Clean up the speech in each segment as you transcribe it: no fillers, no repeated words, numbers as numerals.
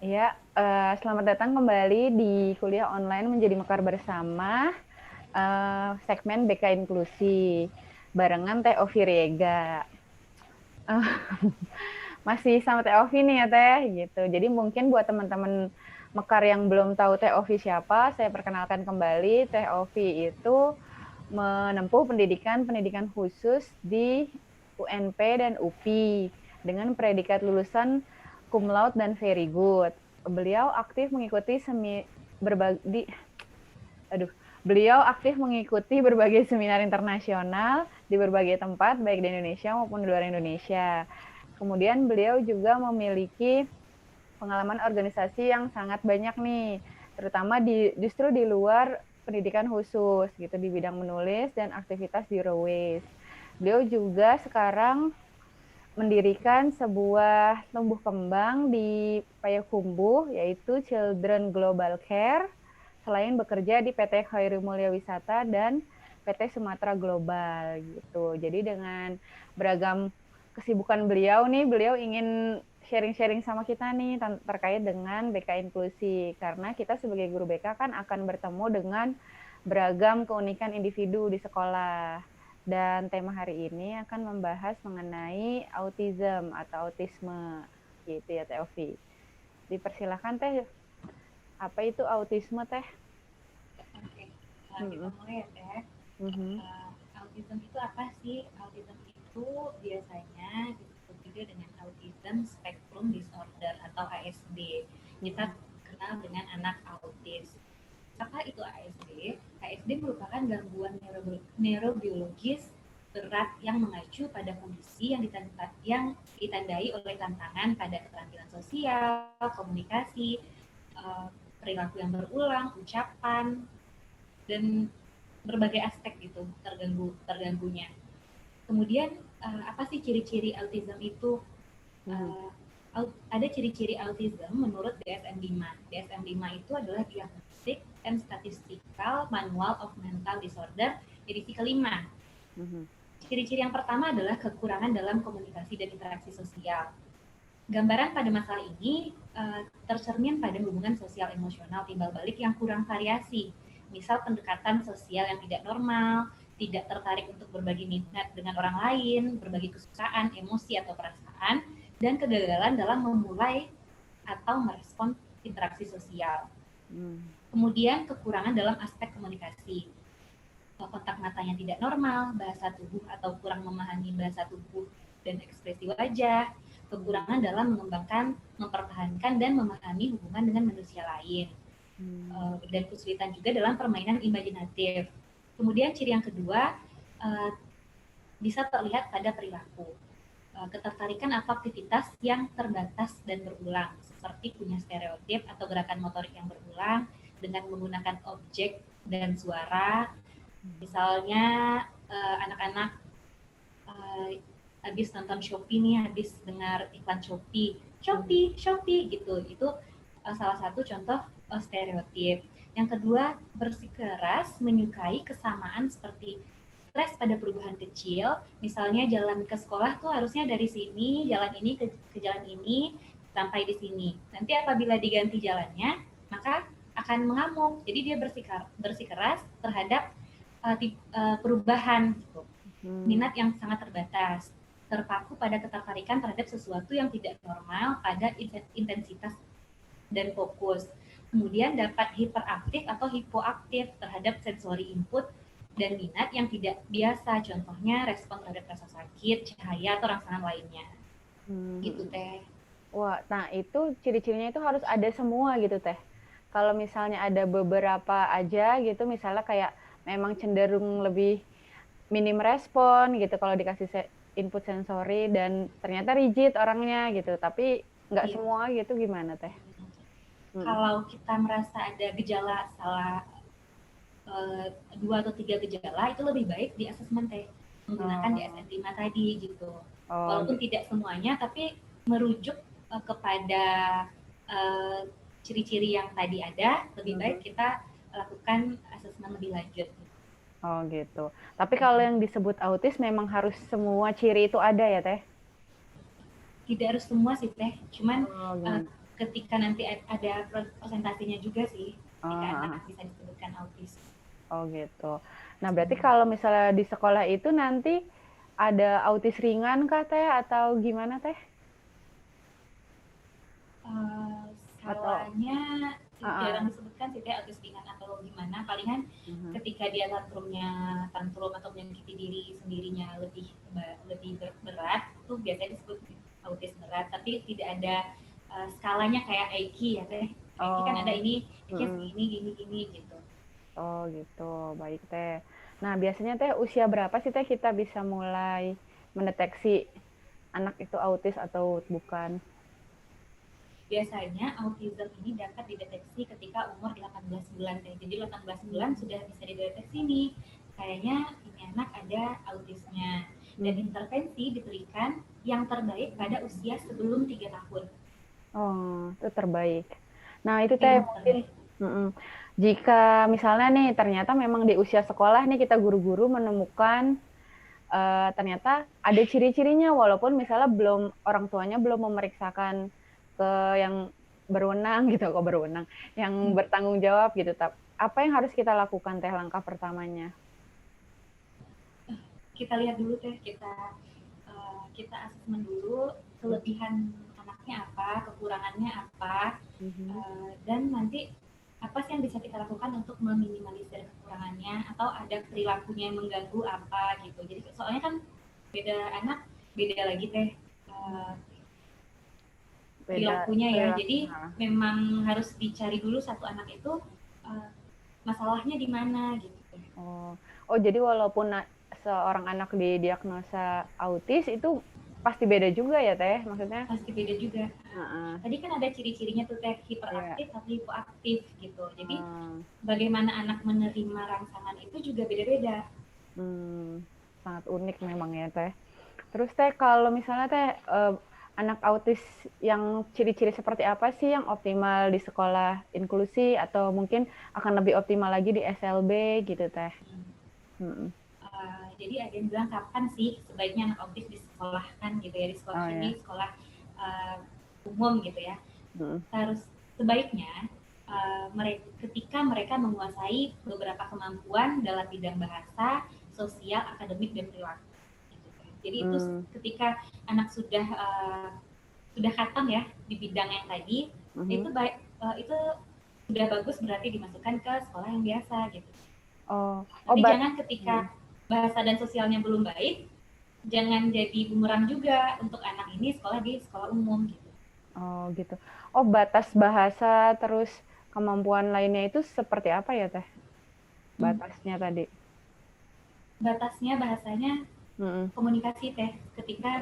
Ya, selamat datang kembali di kuliah online menjadi mekar bersama, segmen BK Inklusi, barengan Teh Ovi Riega. Eh, Masih sama Teh Ovi nih ya Teh, gitu. Jadi mungkin buat teman-teman mekar yang belum tahu Teh Ovi siapa, saya perkenalkan kembali. Teh Ovi itu menempuh pendidikan khusus di UNP dan UPI dengan predikat lulusan cum laude dan very good. Beliau aktif mengikuti berbagai aduh, beliau aktif mengikuti berbagai seminar internasional di berbagai tempat baik di Indonesia maupun di luar Indonesia. Kemudian beliau juga memiliki pengalaman organisasi yang sangat banyak nih, terutama justru di luar pendidikan khusus gitu di bidang menulis dan aktivitas zero waste. Beliau juga sekarang mendirikan sebuah tumbuh kembang di Payakumbuh yaitu Children Global Care selain bekerja di PT Khairul Mulia Wisata dan PT Sumatera Global gitu. Jadi dengan beragam kesibukan beliau nih, beliau ingin sharing-sharing sama kita nih terkait dengan BK Inklusi karena kita sebagai guru BK kan akan bertemu dengan beragam keunikan individu di sekolah. Dan tema hari ini akan membahas mengenai autism atau autisme gitu ya Teh Ovi. Dipersilakan Teh, apa itu autisme Teh? Oke, kita Mm-mm. mulai ya Teh. Mhm. Autism itu apa sih? Autism itu biasanya disebut juga dengan Autism Spectrum Disorder atau ASD. Kita Mhm. kenal dengan anak autis. Apa itu ASD? ASD merupakan gangguan neurobiologis berat yang mengacu pada kondisi yang ditandai oleh tantangan pada keterampilan sosial, komunikasi, eh, perilaku yang berulang, ucapan, dan berbagai aspek gitu terganggunya. Kemudian apa sih ciri-ciri autism itu? Mhm. Uh, ada ciri-ciri autism menurut DSM-5. DSM-5 itu adalah Diagnostic and Statistical Manual of Mental Disorder edisi kelima. Mhm. Ciri-ciri yang pertama adalah kekurangan dalam komunikasi dan interaksi sosial. Gambaran pada masalah ini tercermin pada hubungan sosial emosional timbal balik yang kurang variasi. Misal pendekatan sosial yang tidak normal, tidak tertarik untuk berbagi minat dengan orang lain, berbagi kesukaan, emosi atau perasaan, dan kegagalan dalam memulai atau merespon interaksi sosial. Mhm. Kemudian kekurangan dalam aspek komunikasi, kontak mata yang tidak normal, bahasa tubuh atau kurang memahami bahasa tubuh dan ekspresi wajah, Mhm. kekurangan dalam mengembangkan, mempertahankan, dan memahami hubungan dengan manusia lain, Mhm. dan kesulitan juga dalam permainan imajinatif. Kemudian ciri yang kedua bisa terlihat pada perilaku, ketertarikan atau aktivitas yang terbatas dan berulang, seperti punya stereotip atau gerakan motorik yang berulang dengan menggunakan objek dan suara. Misalnya anak-anak habis nonton Shopee nih, habis dengar iklan Shopee, Mhm. Shopee, Shopee gitu. Itu salah satu contoh stereotip. Yang kedua, bersikeras menyukai kesamaan seperti stres pada perubahan kecil. Misalnya jalan ke sekolah tuh harusnya dari sini, jalan ini ke jalan ini, sampai di sini. Nanti apabila diganti jalannya, maka akan mengamuk. Jadi dia bersikeras terhadap perubahan gitu. Mhm. Minat yang sangat terbatas, terpaku pada ketertarikan terhadap sesuatu yang tidak normal pada intensitas dan fokus. Kemudian dapat hiperaktif atau hipoaktif terhadap sensori input dan minat yang tidak biasa, contohnya respon terhadap rasa sakit, cahaya, atau rangsangan lainnya. Gitu, Mhm. Teh. Wah, nah itu ciri-cirinya itu harus ada semua gitu Teh. Kalau misalnya ada beberapa aja gitu, misalnya kayak memang cenderung lebih minim respon gitu kalau dikasih input sensori dan ternyata rigid orangnya gitu, tapi nggak Iya. semua gitu gimana Teh? Mm. Kalau kita merasa ada gejala salah dua atau tiga gejala, itu lebih baik di asesmen Teh, menggunakan Oh, DSM-5 tadi gitu. oh Walaupun gitu. tidak semuanya, tapi merujuk kepada uh, ciri-ciri yang tadi ada, lebih baik Mhm. kita lakukan asesmen lebih lanjut. Oh gitu. Tapi kalau yang disebut autis memang harus semua ciri itu ada ya Teh? Tidak harus semua sih Teh, cuman Oh uh, gimana? ketika nanti ada presentasinya juga sih, ketika anak Oh, bisa disebutkan autis. oh gitu. Nah, berarti kalau misalnya di sekolah itu nanti ada autis ringan kah Teh atau gimana Teh? Atau Skalanya jarang uh, disebutkan sih kayak autis ringan atau gimana, palingan ketika dia tantrum atau menyakiti diri sendirinya lebih berat tuh biasanya disebut autis berat, tapi tidak ada skalanya kayak Aiki ya Teh. Aiki kan ada Oh, ini Aiki segini gini gitu. oh gitu, baik Teh. Nah, biasanya Teh usia berapa sih Teh kita bisa mulai mendeteksi anak itu autis atau bukan? Biasanya autism ini dapat dideteksi ketika umur 18 bulan Teh. Jadi 18 bulan sudah bisa dideteksi nih, kayaknya ini anak ada autisnya. Dan intervensi diberikan yang terbaik pada usia sebelum 3 tahun. Oh, itu terbaik. Nah, itu Teh Iya, mungkin terbaik. jika misalnya nih ternyata memang di usia sekolah nih kita guru-guru menemukan ternyata ada ciri-cirinya walaupun misalnya belum orang tuanya belum memeriksakan ke yang berwenang gitu kok berwenang yang bertanggung jawab gitu. Apa yang harus kita lakukan Teh langkah pertamanya? Kita lihat dulu Teh, kita asesmen dulu kelebihan anaknya apa, kekurangannya apa, dan nanti apa sih yang bisa kita lakukan untuk meminimalisir kekurangannya, atau ada perilakunya yang mengganggu apa gitu. Jadi soalnya kan beda anak beda lagi Teh Beda perilakunya ya. perilaku. Jadi memang harus dicari dulu satu anak itu masalahnya di mana gitu. Oh, jadi walaupun seorang anak didiagnosa autis itu pasti beda juga ya Teh maksudnya? Pasti beda juga. Tadi kan ada ciri-cirinya tuh Teh, hiperaktif atau hipoaktif gitu. Jadi bagaimana anak menerima rangsangan itu juga beda-beda. Sangat unik memang ya Teh. Terus Teh kalau misalnya Teh anak autis yang ciri-ciri seperti apa sih yang optimal di sekolah inklusi atau mungkin akan lebih optimal lagi di SLB gitu Teh? Jadi ada yang bilang kapan sih sebaiknya anak autis disekolahkan gitu ya, di sekolah ini sekolah umum gitu ya. Harus sebaiknya ketika mereka menguasai beberapa kemampuan dalam bidang bahasa, sosial, akademik, dan perilaku. Gitu. Jadi itu ketika anak sudah khatam ya di bidang yang tadi, itu baik itu sudah bagus berarti dimasukkan ke sekolah yang biasa gitu. Tapi jangan ketika bahasa dan sosialnya belum baik, jangan jadi bumerang juga untuk anak ini sekolah di sekolah umum gitu. Oh gitu. Oh, batas bahasa terus kemampuan lainnya itu seperti apa ya Teh? Batasnya tadi. Batasnya bahasanya komunikasi Teh, ketika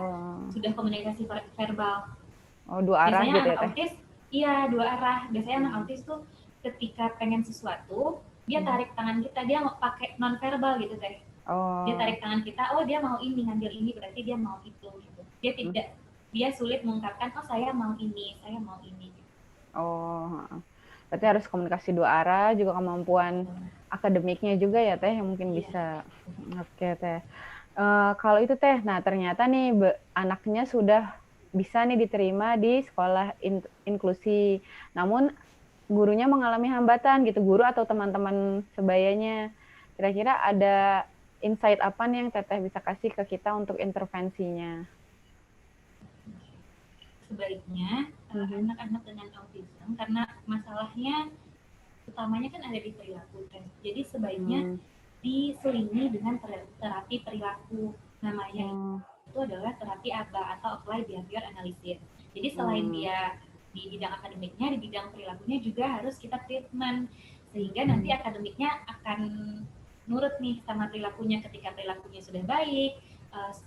sudah komunikasi verbal. Oh, dua arah biasanya gitu anak ya Teh? autis, iya dua arah. Biasanya anak autis tuh ketika pengen sesuatu, dia tarik tangan kita, dia mau pakai non verbal gitu Teh. Dia tarik tangan kita, oh dia mau ini, ngambil ini, berarti dia mau itu gitu. Dia sulit mengungkapkan, oh saya mau ini, saya mau ini. Oh, berarti harus komunikasi dua arah, juga kemampuan akademiknya juga ya Teh yang mungkin bisa. Oke Teh. Kalau itu Teh, nah ternyata nih anaknya sudah bisa nih diterima di sekolah inklusi. Namun gurunya mengalami hambatan gitu, guru atau teman-teman sebayanya. Kira-kira ada insight apa nih yang Teteh bisa kasih ke kita untuk intervensinya? Sebaiknya anak-anak dengan autism, karena masalahnya utamanya kan ada di perilaku Teh. Jadi sebaiknya diselingi dengan terapi perilaku, namanya itu adalah terapi ABA atau Applied Behavior Analysis. Jadi selain dia di bidang akademiknya, di bidang perilakunya juga harus kita treatment, sehingga nanti akademiknya akan nurut nih sama perilakunya. Ketika perilakunya sudah baik,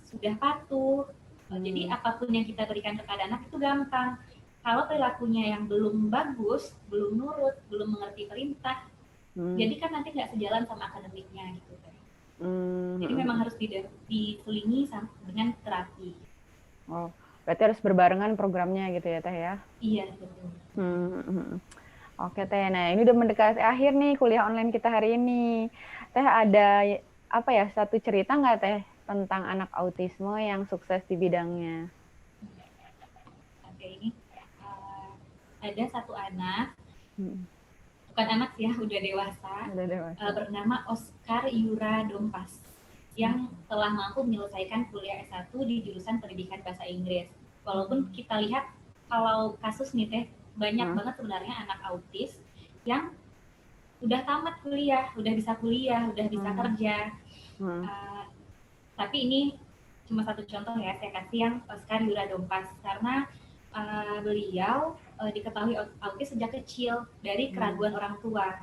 sudah patuh, jadi apapun yang kita berikan kepada anak itu gampang. Kalau perilakunya yang belum bagus, belum nurut, belum mengerti perintah, jadi kan nanti nggak sejalan sama akademiknya gitu kan. Jadi memang harus diselingi dengan terapi. Oh, berarti harus berbarengan programnya gitu ya Teh ya? Iya, betul. Oke Teh, nah ini udah mendekati akhir nih kuliah online kita hari ini. Teh ada apa ya, satu cerita nggak Teh tentang anak autisme yang sukses di bidangnya? Oke, ini ada satu anak, Hmm. bukan anak sih ya, udah dewasa, Udah dewasa. bernama Oscar Yura Dompas yang telah mampu menyelesaikan kuliah S1 di jurusan pendidikan bahasa Inggris. Walaupun kita lihat kalau kasus nih Teh, banyak banget sebenarnya anak autis yang udah tamat kuliah, udah bisa kerja. Tapi ini cuma satu contoh ya, saya kasih yang Oscar Yura Dompas karena beliau diketahui autis sejak kecil dari keraguan orang tua.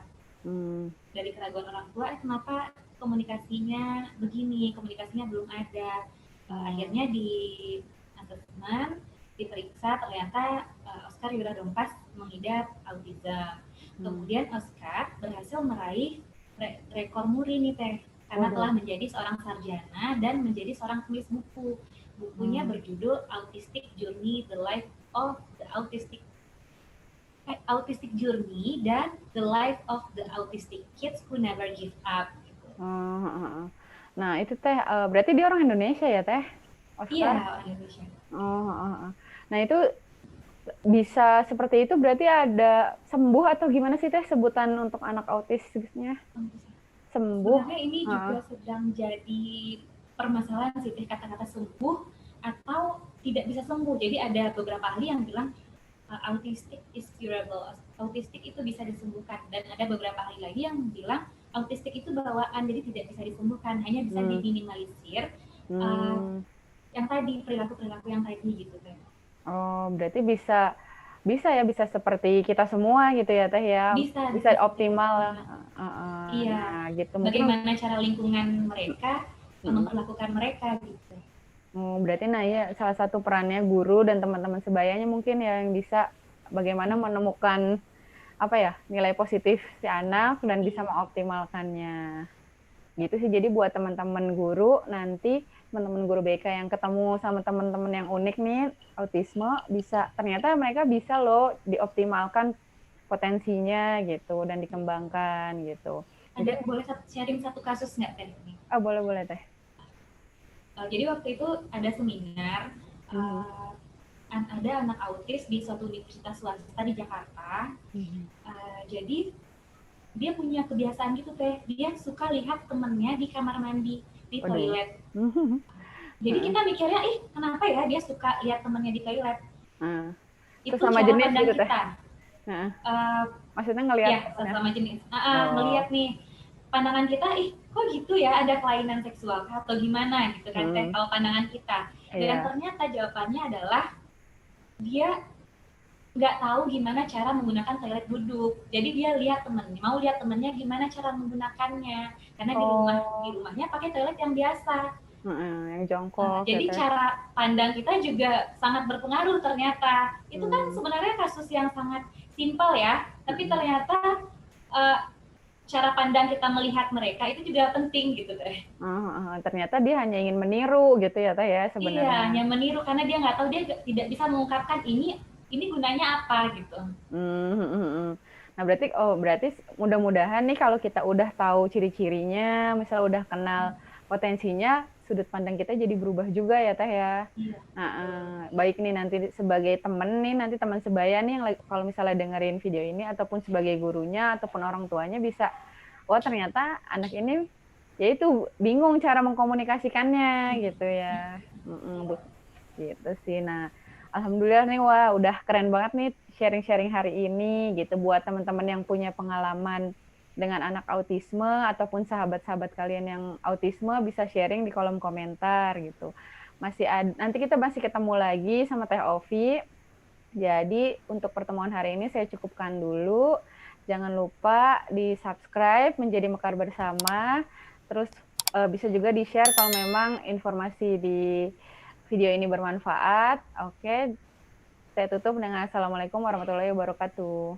Dari keraguan orang tua, kenapa komunikasinya begini, komunikasinya belum ada. Akhirnya di asesmen, diperiksa, ternyata Oscar Yura Dompas mengidap autism. Kemudian Oscar berhasil meraih rekor muri nih Teh, karena telah menjadi seorang sarjana dan menjadi seorang penulis buku. Bukunya berjudul Autistic Journey, The Life of the Autistic Journey dan The Life of the Autistic Kids Who Never Give Up. Gitu. Nah itu Teh, berarti dia orang Indonesia ya Teh? Oscar? Iya, orang Indonesia. Nah itu bisa seperti itu berarti ada sembuh atau gimana sih Teh sebutan untuk anak autisnya? Sembuh. Sebenarnya ini juga sedang jadi permasalahan sih Teh, kata-kata sembuh atau tidak bisa sembuh. Jadi ada beberapa ahli yang bilang autistic is curable, autistic itu bisa disembuhkan, dan ada beberapa ahli lagi yang bilang autistik itu bawaan, jadi tidak bisa disembuhkan, hanya bisa diminimalisir. Yang tadi perilaku yang tadi gitu Teh. Oh, berarti bisa seperti kita semua gitu ya Teh ya. Bisa optimal. Iya. Nah, gitu. Bagaimana cara lingkungan mereka memperlakukan mereka gitu. Berarti ya salah satu perannya guru dan teman-teman sebayanya mungkin ya yang bisa bagaimana menemukan nilai positif si anak dan bisa mengoptimalkannya. Gitu sih. Jadi buat teman-teman guru nanti, teman-teman guru BK yang ketemu sama teman-teman yang unik nih autisme, ternyata mereka bisa loh dioptimalkan potensinya gitu dan dikembangkan gitu. Ada boleh sharing satu kasus nggak Teh? Boleh Teh. Jadi waktu itu ada seminar, ada anak autis di suatu universitas swasta di Jakarta. Jadi dia punya kebiasaan gitu Teh, dia suka lihat temennya di kamar mandi, di toilet. Jadi kita mikirnya, kenapa ya dia suka lihat temennya di toilet? Itu sama cara jenis pandang gitu, kita. Maksudnya ngelihat? Ya, sama jenis. Ngelihat nih, pandangan kita, kok gitu ya, ada kelainan seksual atau gimana gitu kan Teh, kalau pandangan kita. Dan ternyata jawabannya adalah dia nggak tahu gimana cara menggunakan toilet duduk. Jadi dia mau lihat temennya gimana cara menggunakannya. Karena di rumahnya pakai toilet yang biasa. Yang jongkok. Jadi cara pandang kita juga sangat berpengaruh ternyata. Itu kan sebenarnya kasus yang sangat simpel ya. Tapi ternyata cara pandang kita melihat mereka itu juga penting gitu Teh. Ternyata dia hanya ingin meniru gitu ya Teh ya sebenarnya. Iya, hanya meniru karena dia nggak tahu, dia tidak bisa mengungkapkan ini gunanya apa gitu. Nah berarti mudah-mudahan nih kalau kita udah tahu ciri-cirinya, misal udah kenal potensinya, sudut pandang kita jadi berubah juga ya Teh ya. Iya. Baik nih nanti sebagai temen nih, nanti teman sebaya nih yang kalau misalnya dengerin video ini ataupun sebagai gurunya ataupun orang tuanya bisa, ternyata anak ini yaitu bingung cara mengkomunikasikannya gitu ya. Gitu sih. Nah, alhamdulillah nih udah keren banget nih sharing-sharing hari ini gitu buat teman-teman yang punya pengalaman dengan anak autisme ataupun sahabat-sahabat kalian yang autisme bisa sharing di kolom komentar gitu. Nanti kita masih ketemu lagi sama Teh Ovi. Jadi untuk pertemuan hari ini saya cukupkan dulu. Jangan lupa di-subscribe menjadi Mekar Bersama. Terus bisa juga di-share kalau memang informasi di video ini bermanfaat. Oke. Saya tutup dengan Assalamualaikum warahmatullahi wabarakatuh.